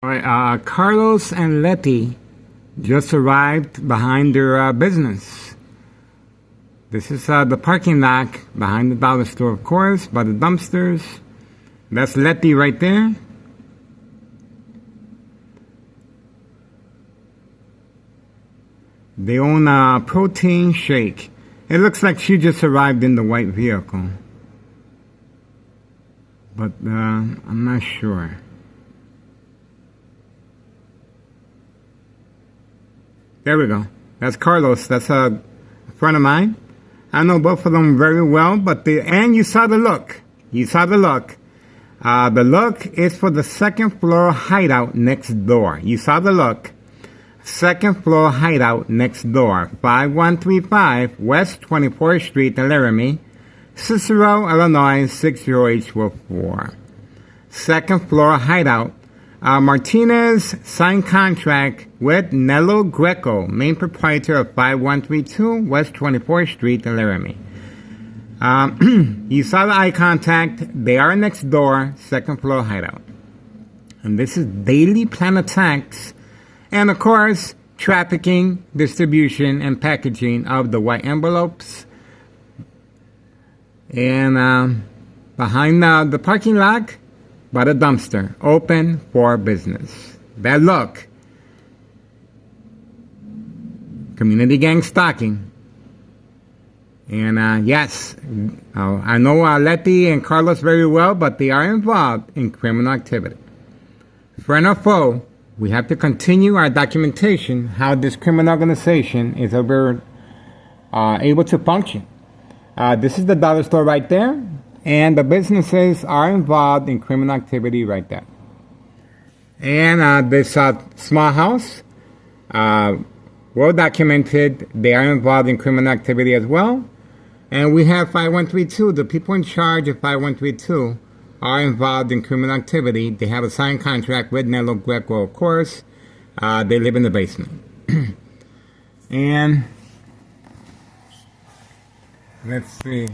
All right, Carlos and Letty just arrived behind their business. This is the parking lot behind the dollar store, of course, by the dumpsters. That's Letty right there. They own a protein shake. It looks like she just arrived in the white vehicle, but I'm not sure. There we go. That's Carlos. That's a friend of mine. I know both of them very well, and you saw the look. You saw the look. The look is for the second floor hideout next door. You saw the look. Second floor hideout next door. 5135 West 24th Street in Laramie, Cicero, Illinois 60844. Second floor hideout. Martinez signed contract with Nello Greco, main proprietor of 5132 West 24th Street in Laramie. You saw the eye contact. They are next door, second floor hideout. And this is daily plan attacks. And of course, trafficking, distribution, and packaging of the white envelopes. And behind the parking lot, by the dumpster, open for business. Bad luck. Community gang stalking. And yes, I know Letty and Carlos very well, but they are involved in criminal activity. Friend or foe, we have to continue our documentation how this criminal organization is able to function. This is the dollar store right there. And the businesses are involved in criminal activity right there. And this small house, well documented, they are involved in criminal activity as well. And we have 5132, the people in charge of 5132 are involved in criminal activity. They have a signed contract with Nello Greco, of course. They live in the basement. And let's see.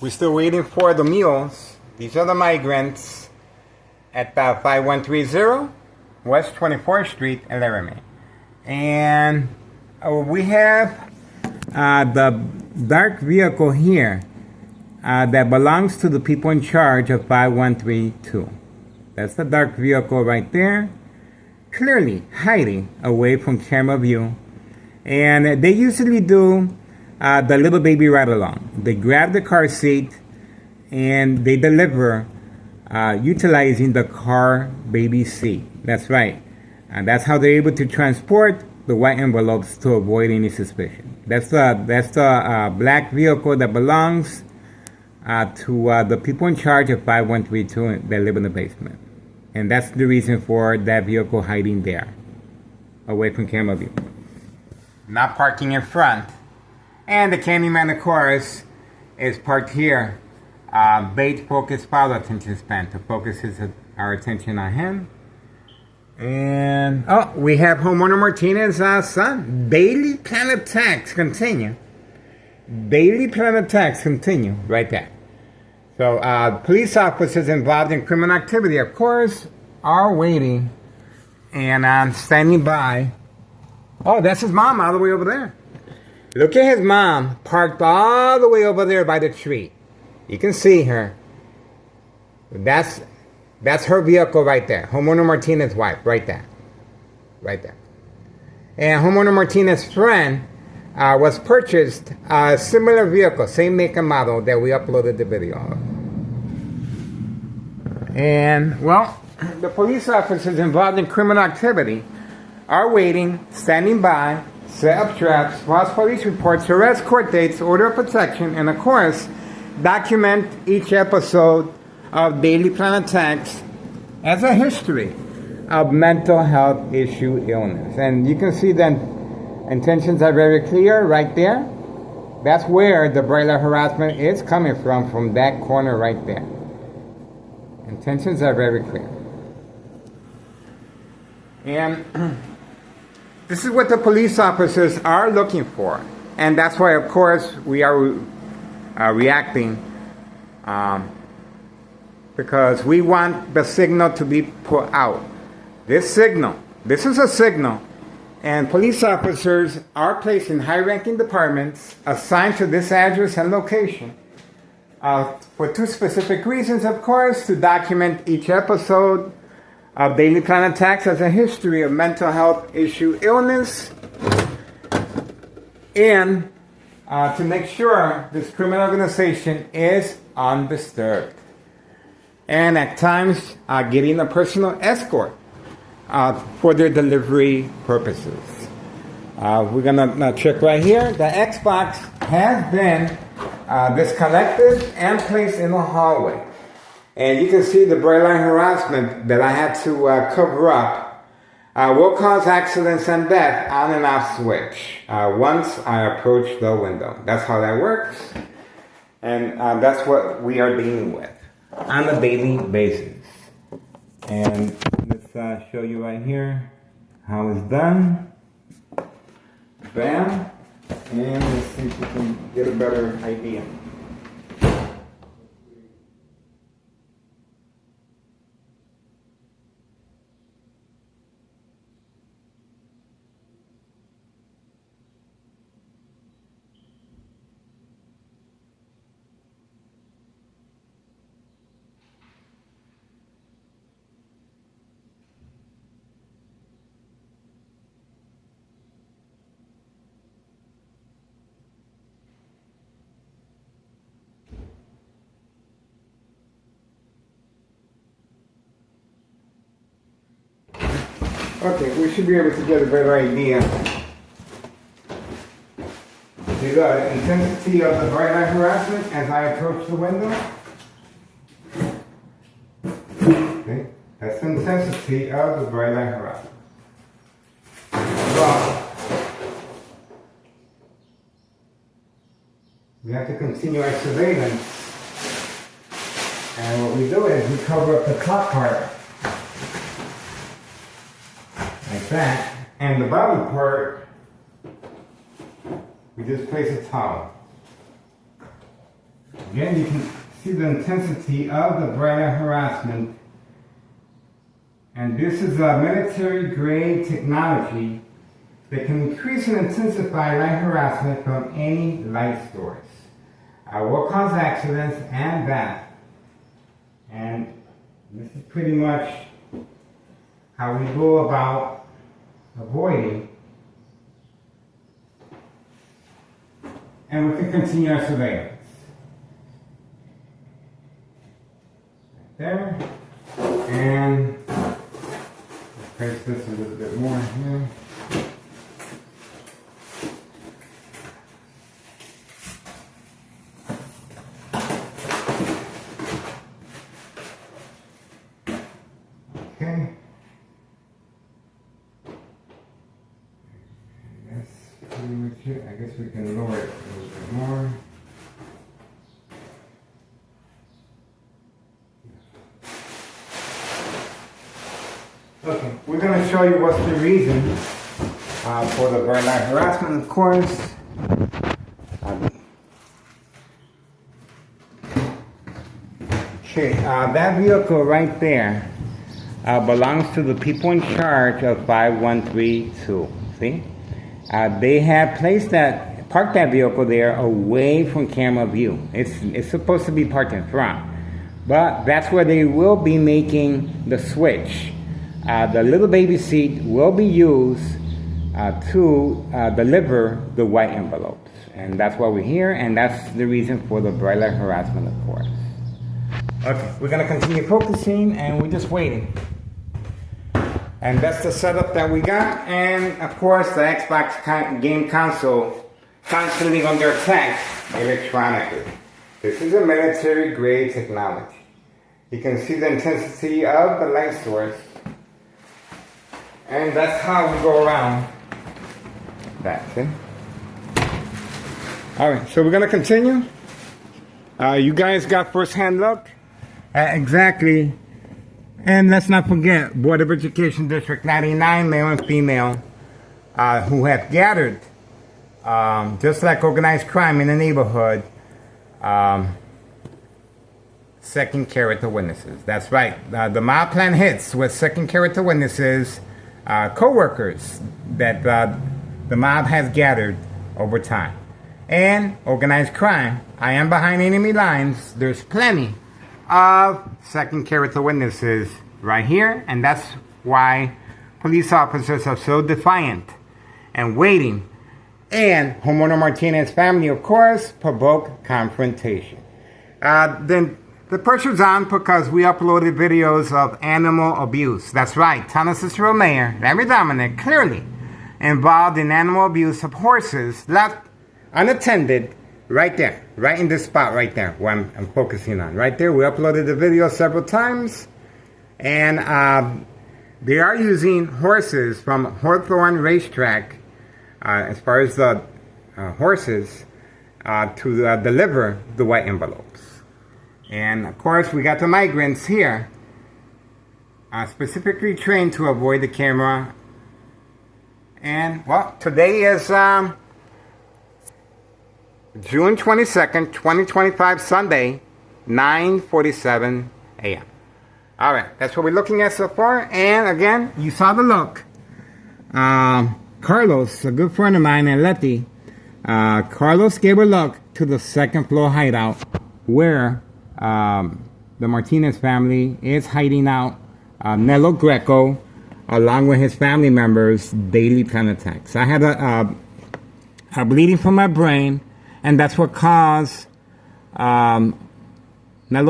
We're still waiting for the mules. These are the migrants at 5130 West 24th Street in Laramie. And we have the dark vehicle here that belongs to the people in charge of 5132. That's the dark vehicle right there, clearly hiding away from camera view. And they usually do the little baby ride along. They grab the car seat and they deliver utilizing the car baby seat. That's right. And that's how they're able to transport the white envelopes to avoid any suspicion. That's the black vehicle that belongs to the people in charge of 5132 that live in the basement. And that's the reason for that vehicle hiding there, away from camera view. Not parking in front. And the Candyman, of course, is parked here. Bait focused follow attention span to focus our attention on him. And we have homeowner Martinez's son. Daily plan attacks continue. Daily plan attacks continue right there. So police officers involved in criminal activity, of course, are waiting and standing by. Oh, that's his mom all the way over there. Look at his mom parked all the way over there by the tree. You can see her. That's her vehicle right there. Homeowner Martinez's wife, right there. Right there. And homeowner Martinez's friend was purchased a similar vehicle, same make and model that we uploaded the video of. And, well, the police officers involved in criminal activity are waiting, standing by, set up traps, false police reports, arrest, court dates, order of protection, and of course, document each episode of Daily Plan Attacks as a history of mental health issue illness. And you can see that intentions are very clear right there. That's where the bright light harassment is coming from that corner right there. Intentions are very clear. And this is what the police officers are looking for. And that's why, of course, we are reacting because we want the signal to be put out. this is a signal, and police officers are placed in high-ranking departments assigned to this address and location for two specific reasons, of course: to document each episode of Daily Plan attacks as a history of mental health issue illness, and to make sure this criminal organization is undisturbed, and at times getting a personal escort for their delivery purposes. We're gonna check right here. The Xbox has been disconnected and placed in the hallway, and you can see the bright line harassment that I had to cover up will cause accidents and death on and off switch once I approach the window. That's how that works, and that's what we are dealing with on a daily basis. And let's show you right here how it's done. Bam. And let's see if we can get a better idea. Okay, we should be able to get a better idea. See the intensity of the bright light harassment as I approach the window? Okay, that's the intensity of the bright light harassment. Well, we have to continue our surveillance. And what we do is we cover up the top part. Like that, and the bottom part, we just place a towel. Again, you can see the intensity of the bright light harassment, and this is a military-grade technology that can increase and intensify light harassment from any light source. Will cause accidents and death, and this is pretty much how we go about avoiding, and we can continue our surveillance. Right there, and let's place this a little bit more here. Okay. Pretty much it. I guess we can lower it a little bit more. Okay, we're going to show you what's the reason for the bright light harassment, of course. Okay, that vehicle right there belongs to the people in charge of 5132. See? They have parked that vehicle there away from camera view. It's supposed to be parked in front, but that's where they will be making the switch. The little baby seat will be used to deliver the white envelopes, and that's why we're here, and that's the reason for the bright light harassment, of course. Okay, we're gonna continue focusing, and we're just waiting. And that's the setup that we got. And of course, the Xbox game console constantly under attack electronically. This is a military grade technology. You can see the intensity of the light source. And that's how we go around that. See? Alright, so we're going to continue. You guys got first-hand look at exactly. And let's not forget, Board of Education District 99, male and female, who have gathered, just like organized crime in the neighborhood, second character witnesses. That's right. The mob plan hits with second character witnesses, co-workers that the mob has gathered over time. And organized crime. I am behind enemy lines. There's plenty of second character witnesses right here, and that's why police officers are so defiant and waiting. And homeowner Martinez's family, of course, provoked confrontation. Then the pressure's on because we uploaded videos of animal abuse. That's right, Town Cicero Mayor Larry Dominic clearly involved in animal abuse of horses left unattended right there, right in this spot right there where I'm focusing on. Right there, we uploaded the video several times, and they are using horses from Hawthorne Racetrack, as far as the horses, to deliver the white envelopes. And of course, we got the migrants here, specifically trained to avoid the camera. And, well, today is June 22nd, 2025, Sunday, 9:47 a.m. All right, that's what we're looking at so far. And again, you saw the look. Carlos, a good friend of mine, and Letty, Carlos gave a look to the second floor hideout where the Martinez family is hiding out. Nello Greco, along with his family members, daily plan attacks. I had a bleeding from my brain, and that's what caused Nello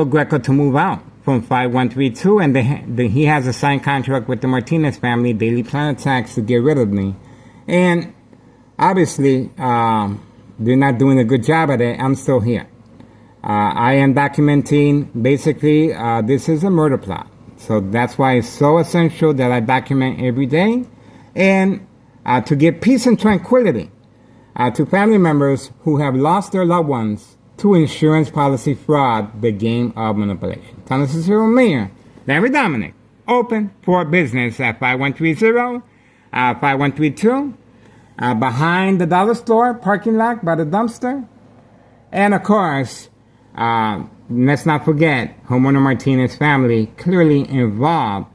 Greco to move out from 5132, and he has a signed contract with the Martinez family, daily plan attacks, to get rid of me. And obviously, they're not doing a good job at it. I'm still here. I am documenting, basically, this is a murder plot. So that's why it's so essential that I document every day, and to give peace and tranquility to family members who have lost their loved ones to insurance policy fraud, the game of manipulation. Town Cicero Mayor Larry Dominic, open for business at 5130, 5132, behind the dollar store parking lot by the dumpster. And of course, let's not forget, homeowner Martinez family clearly involved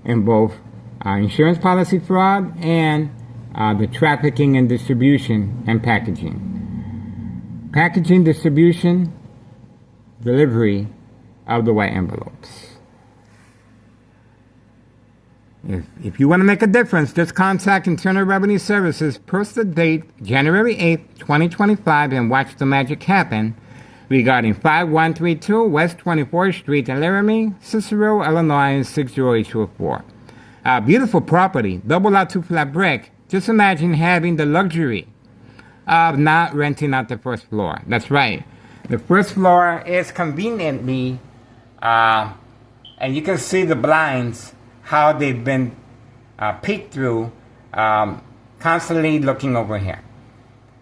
in both insurance policy fraud and the trafficking and distribution and packaging. Packaging, distribution, delivery of the white envelopes. If you want to make a difference, just contact Internal Revenue Services. Post the date January 8th, 2025, and watch the magic happen regarding 5132 West 24th Street in Laramie, Cicero, Illinois 60824. Beautiful property, double out 2 flat brick. Just imagine having the luxury of not renting out the first floor. That's right. The first floor is conveniently, and you can see the blinds, how they've been peeked through, constantly looking over here.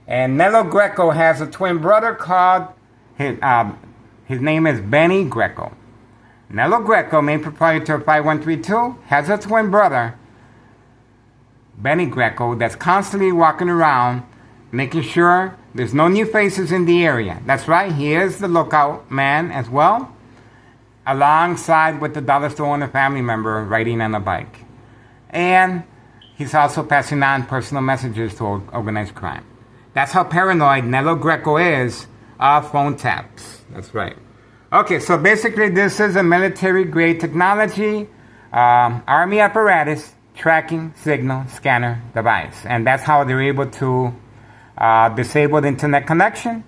And Nello Greco has a twin brother called, his name is Benny Greco. Nello Greco, main proprietor of 5132, has a twin brother, Benny Greco, that's constantly walking around making sure there's no new faces in the area. That's right, he is the lookout man as well, alongside with the dollar store owner family member riding on a bike. And he's also passing on personal messages to organized crime. That's how paranoid Nello Greco is of phone taps. That's right. Okay, so basically this is a military-grade technology, army apparatus, tracking signal scanner device. And that's how they're able to disable the internet connection,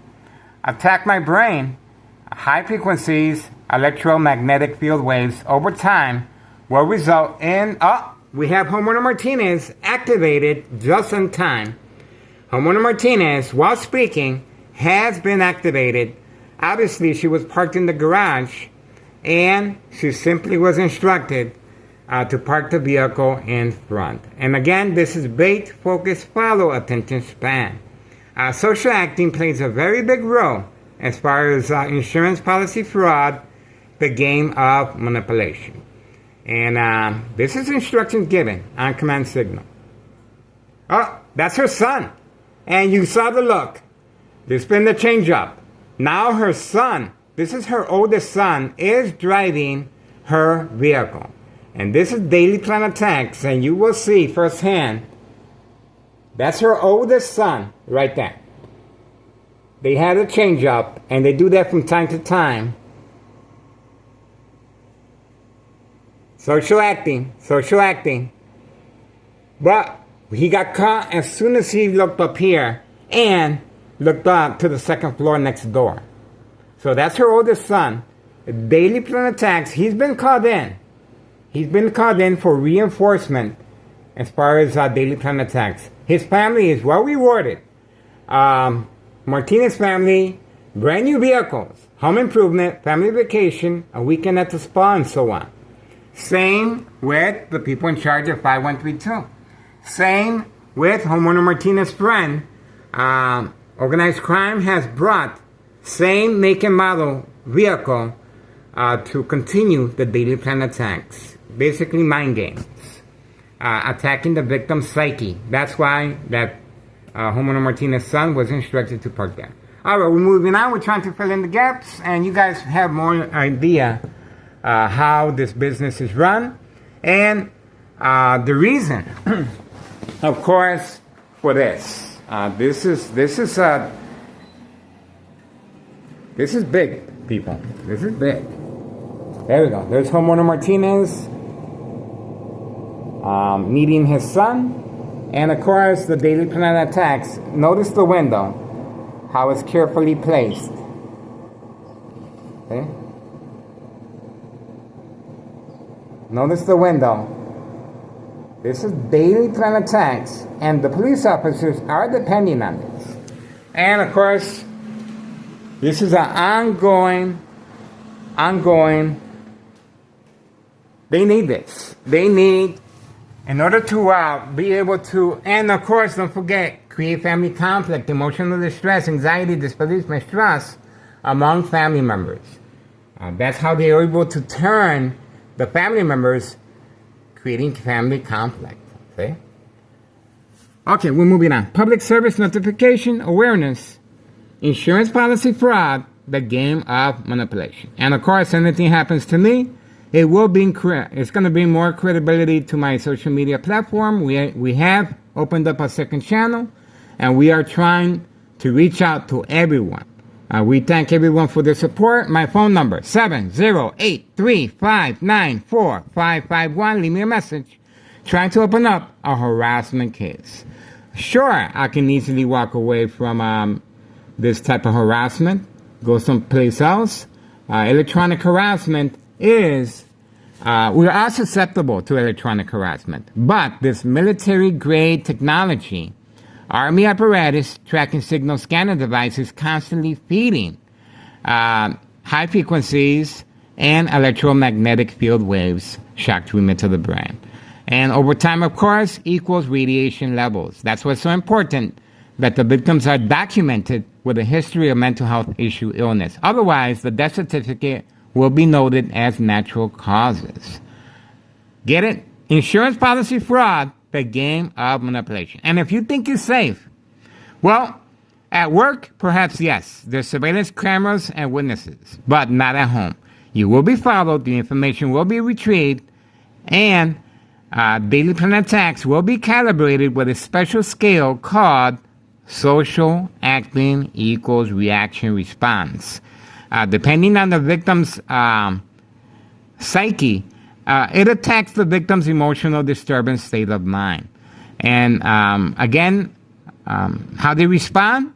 attack my brain. High frequencies, electromagnetic field waves over time will result in, we have homeowner Martinez activated just in time. Homeowner Martinez, while speaking, has been activated. Obviously, she was parked in the garage, and she simply was instructed to park the vehicle in front. And again, this is bait, focus, follow, attention span. Social acting plays a very big role as far as insurance policy fraud, the game of manipulation. And this is instructions given on command signal. Oh, that's her son. And you saw the look. There's been the change up. Now her son This is her oldest son is driving her vehicle. And this is Daily Planet Attacks, and you will see firsthand, that's her oldest son right there. They had a change up, and they do that from time to time. Social acting. But he got caught as soon as he looked up here and looked up to the second floor next door. So that's her oldest son. Daily Planet Attacks, he's been called in. He's been called in for reinforcement as far as Daily Planet Attacks. His family is well rewarded. Martinez family, brand new vehicles, home improvement, family vacation, a weekend at the spa, and so on. Same with the people in charge of 5132. Same with homeowner Martinez's friend. Organized crime has brought same make and model vehicle to continue the Daily Planet Attacks. Basically mind games. Attacking the victim's psyche. That's why that homeowner Martinez's son was instructed to park there. Alright, we're moving on. We're trying to fill in the gaps, and you guys have more idea how this business is run. And the reason, of course, for this. This is big, people. This is big. There we go. There's homeowner Martinez meeting his son. And of course, the Daily Planet Attacks. Notice the window, how it's carefully placed. Okay? Notice the window. This is Daily Planet Attacks, and the police officers are depending on this. And of course, this is an ongoing. They need this. They need, in order to be able to, and of course, don't forget, create family conflict, emotional distress, anxiety, disbelief, mistrust among family members. That's how they are able to turn the family members, creating family conflict. See? Okay, we're moving on. Public service notification awareness, insurance policy fraud, the game of manipulation. And of course, anything happens to me, it will be it's going to bring more credibility to my social media platform. We have opened up a second channel, and we are trying to reach out to everyone. We thank everyone for their support. My phone number, 708-359-4551. Leave me a message. Trying to open up a harassment case. Sure, I can easily walk away from this type of harassment, go someplace else. Electronic harassment is, we are susceptible to electronic harassment. But this military-grade technology, Army apparatus, tracking signal scanner devices constantly feeding high frequencies and electromagnetic field waves shock treatment to the brain. And over time, of course, equals radiation levels. That's what's so important, that the victims are documented with a history of mental health issue illness. Otherwise, the death certificate will be noted as natural causes. Get it? Insurance policy fraud, the game of manipulation. And if you think you're safe, well, at work, perhaps yes. There's surveillance cameras and witnesses, but not at home. You will be followed, the information will be retrieved, and Daily Planet Attacks will be calibrated with a special scale called social acting equals reaction response. Depending on the victim's psyche, it attacks the victim's emotional disturbance state of mind. And again, how they respond,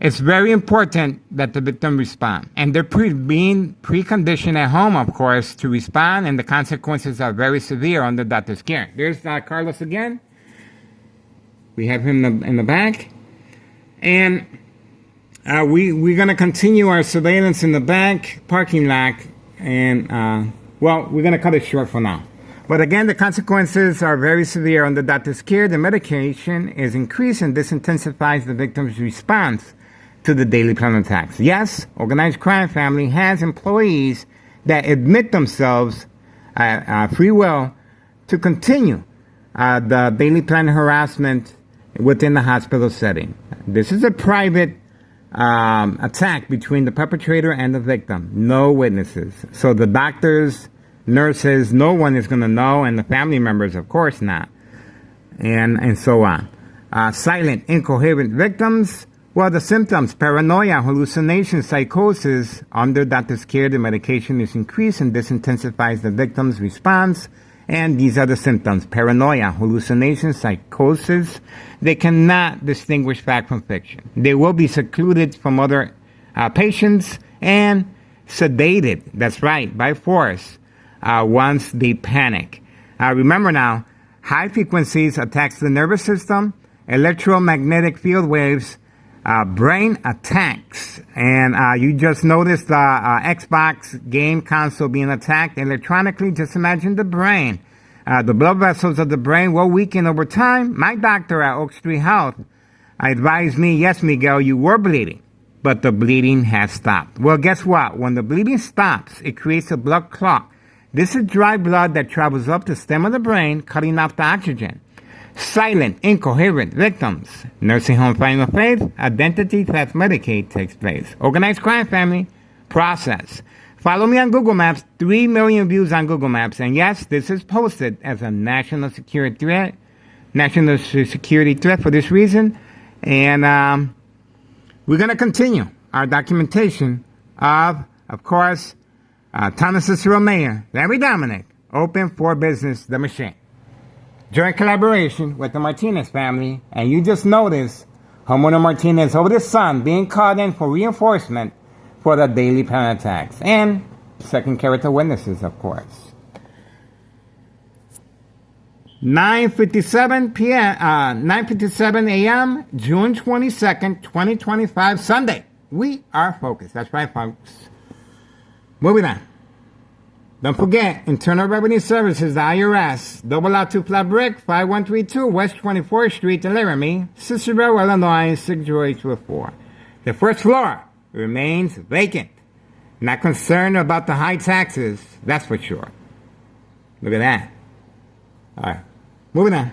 it's very important that the victim respond. And they're being preconditioned at home, of course, to respond, and the consequences are very severe under doctor's care. There's Carlos again. We have him in the back. And we're going to continue our surveillance in the back parking lot. And, well, we're going to cut it short for now. But again, the consequences are very severe under doctor's care. The medication is increased, and this intensifies the victim's response to the Daily Planet Attacks. Yes, organized crime family has employees that admit themselves free will to continue the Daily Planet harassment within the hospital setting. This is a private attack between the perpetrator and the victim. No witnesses. So the doctors, nurses, no one is going to know, and the family members, of course not. And so on. Silent, incoherent victims. Well, the symptoms: paranoia, hallucinations, psychosis. Under doctor's care, the medication is increased, and this intensifies the victim's response. And these are the symptoms: paranoia, hallucinations, psychosis. They cannot distinguish fact from fiction. They will be secluded from other patients and sedated, that's right, by force, once they panic. Remember now, high frequencies attacks the nervous system, electromagnetic field waves, brain attacks. And you just noticed the Xbox game console being attacked electronically. Just imagine the brain. The blood vessels of the brain will weaken over time. My doctor at Oak Street Health advised me, yes, Miguel, you were bleeding, but the bleeding has stopped. Well, guess what? When the bleeding stops, it creates a blood clot. This is dry blood that travels up the stem of the brain, cutting off the oxygen. Silent, incoherent victims. Nursing home final phase, identity theft Medicaid takes place. Organized crime family, process. Follow me on Google Maps, 3 million views on Google Maps. And yes, this is posted as a national security threat for this reason. And we're going to continue our documentation of course, Thomas Cicero Mayor, Larry Dominic, Open for Business, the machine. Joint collaboration with the Martinez family, and you just noticed Homeowner Martinez over his son being called in for reinforcement for the daily plan attacks, and second character witnesses, of course. 9:57 a.m., June 22nd, 2025, Sunday. We are focused. That's right, folks. Moving on. Don't forget, Internal Revenue Services, the IRS, Double Lot 2 Flat Brick, 5132 West 24th Street in Laramie, Cicero, Illinois, 60824. The first floor remains vacant. Not concerned about the high taxes, that's for sure. Look at that. All right, moving on.